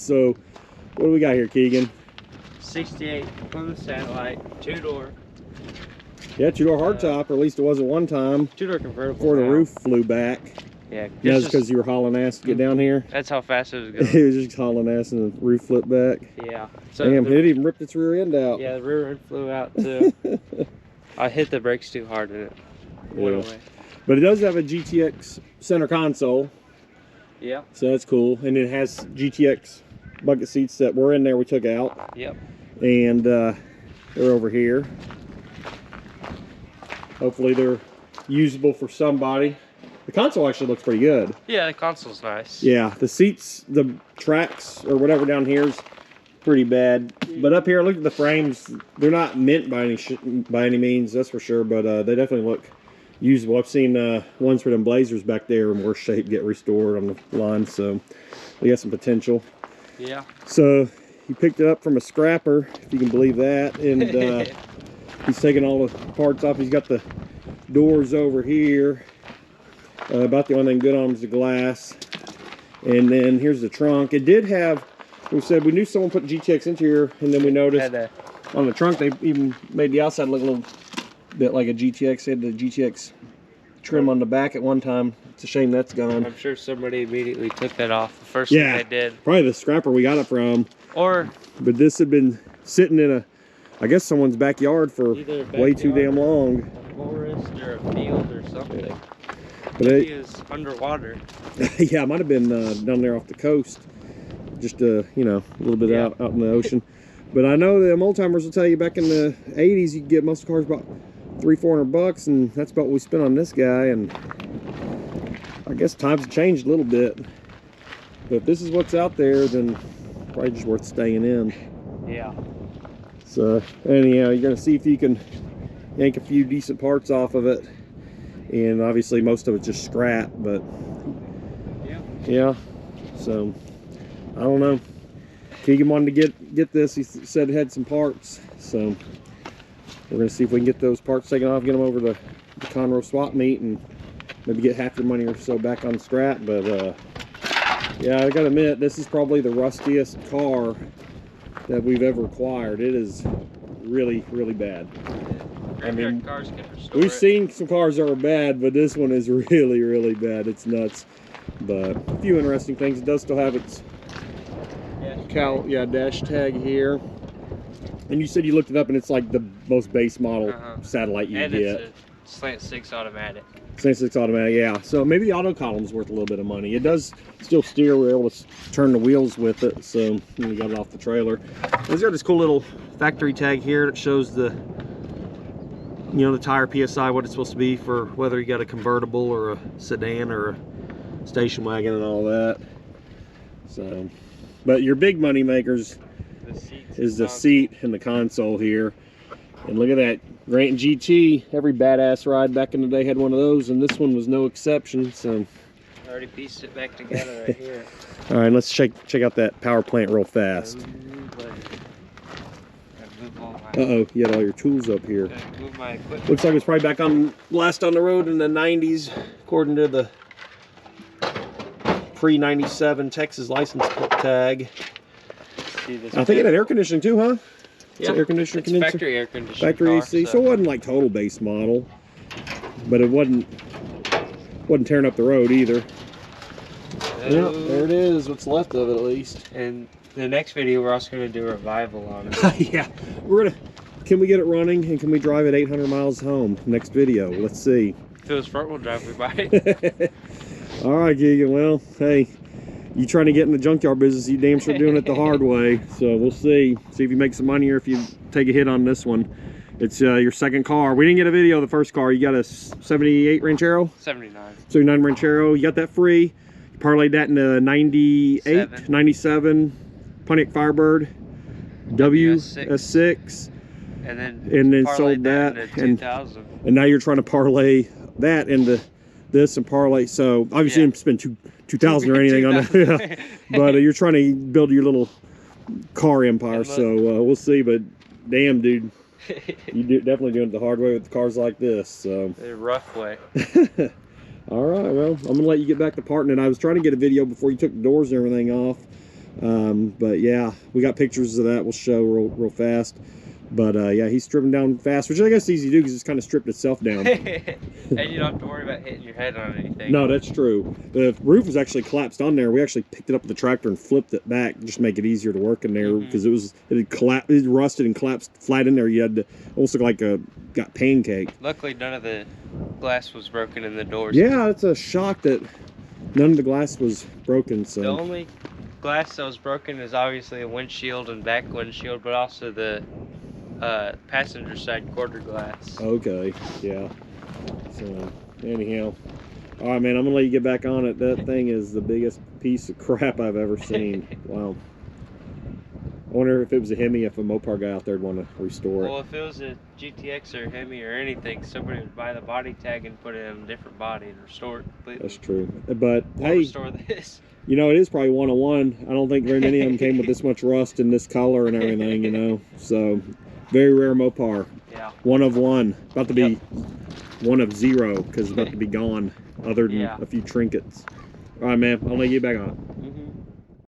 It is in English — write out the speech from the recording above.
So what do we got here, Keegan? 68 Plymouth Satellite, 2-door. Yeah, 2-door hardtop, or at least it was at one time. 2-door convertible. Before the roof flew back. Yeah. That's because you were hauling ass to get down here? That's how fast it was going. It was just hauling ass and the roof flipped back. Yeah. So damn, it even ripped its rear end out. Yeah, the rear end flew out too. I hit the brakes too hard and it went away. But it does have a GTX center console. Yeah. So that's cool. And it has GTX bucket seats that were in there we took out. Yep. And they're over here. Hopefully they're usable for somebody. The console actually looks pretty good. Yeah, the console's nice. Yeah, the seats, the tracks, or whatever down here is pretty bad. But up here, look at the frames. They're not mint by any means, that's for sure. But they definitely look usable. I've seen ones for them Blazers back there in worse shape get restored on the line. So we got some potential. Yeah. So he picked it up from a scrapper, if you can believe that. And he's taking all the parts off. He's got the doors over here. About the only thing good on them is the glass. And then here's the trunk. It did have, we said we knew someone put GTX interior, and then we noticed on the trunk they even made the outside look a little bit like a GTX. They had the GTX trim on the back at one time. It's a shame that's gone. I'm sure somebody immediately took that off the first thing they did. Probably the scrapper we got it from. But this had been sitting in a, I guess someone's backyard for way too damn long. A forest or a field or something. But it is underwater. Yeah, it might have been down there off the coast. Just you know, a little bit out in the ocean. But I know the old timers will tell you back in the 80s you could get most cars about $300-400 bucks, and that's about what we spent on this guy. And I guess times have changed a little bit. But if this is what's out there, then probably just worth staying in. Yeah. So anyhow, you're gonna see if you can yank a few decent parts off of it. And obviously most of it's just scrap, but yeah. So I don't know. Keegan wanted to get this. He said it had some parts, so we're gonna see if we can get those parts taken off, get them over to the Conroe swap meet, and maybe get half your money or so back on scrap. But yeah, I gotta admit, this is probably the rustiest car that we've ever acquired. It is really, really bad. I mean, cars can restore we've seen some cars that are bad, but this one is really, really bad. It's nuts. But a few interesting things. It does still have its dash tag here. And you said you looked it up, and it's like the most base model satellite you and get. It's a slant 6 automatic. Slant 6 automatic, yeah. So maybe the auto column's worth a little bit of money. It does still steer. We're able to turn the wheels with it. So we got it off the trailer. It's got this cool little factory tag here that shows the, you know, the tire PSI, what it's supposed to be for whether you got a convertible or a sedan or a station wagon and all that. So, but your big money makers is the seat and the console here. And look at that Grant GT. Every badass ride back in the day had one of those, and this one was no exception. So I already pieced it back together right here. All right, let's check out that power plant real fast. Uh-oh, you had all your tools up here. Looks like it's probably back on last on the road in the 90s, according to the pre-97 Texas license tag. I think it had air conditioning too, huh? Yeah, air conditioning, it's factory air conditioning. Factory AC, so it wasn't like total base model, but it wasn't tearing up the road either. Yeah, there it is, what's left of it at least. And the next video we're also going to do a revival on it. Yeah, can we get it running, and can we drive it 800 miles home? Next video, let's see. If it was front wheel drive, we might. All right, Keegan, well, hey, you trying to get in the junkyard business, you damn sure doing it the hard way. So we'll see if you make some money or if you take a hit on this one. It's your second car. We didn't get a video of the first car. You got a 78 Ranchero? 79 Ranchero. You got that free. You parlayed that into 98, 97 Pontiac Firebird, WS6. And then sold that. And now you're trying to parlay that into this and parlay. So obviously you didn't spend 2,000 or anything on that. But you're trying to build your little car empire. So we'll see. But damn, dude, you definitely doing it the hard way with cars like this. So the rough way. All right, well, I'm gonna let you get back to parting it. I was trying to get a video before you took the doors and everything off, But yeah, we got pictures of that we'll show real fast. But yeah, he's stripping down fast, which I guess is easy to do because it's kind of stripped itself down. And you don't have to worry about hitting your head on anything. No, that's true. The roof was actually collapsed on there. We actually picked it up with the tractor and flipped it back just to make it easier to work in there because it had rusted and collapsed flat in there. You had to almost look like got pancake. Luckily, none of the glass was broken in the doors. Yeah, it's a shock that none of the glass was broken. So the only glass that was broken is obviously the windshield and back windshield, but also the passenger side quarter glass. Okay, yeah. So anyhow, all right, man, I'm gonna let you get back on it. That thing is the biggest piece of crap I've ever seen. Wow. I wonder if it was a Hemi, if a Mopar guy out there would want to restore it. Well, if it was a GTX or a Hemi or anything, somebody would buy the body tag and put it in a different body and restore it completely. That's true. But Or hey, restore this. you know, it is probably 101. I don't think very many of them came with this much rust and this color and everything, you know. So very rare Mopar. Yeah. 1 of 1. About to be 1 of 0 because it's about to be gone, other than a few trinkets. All right, man, I'll let you get back on it.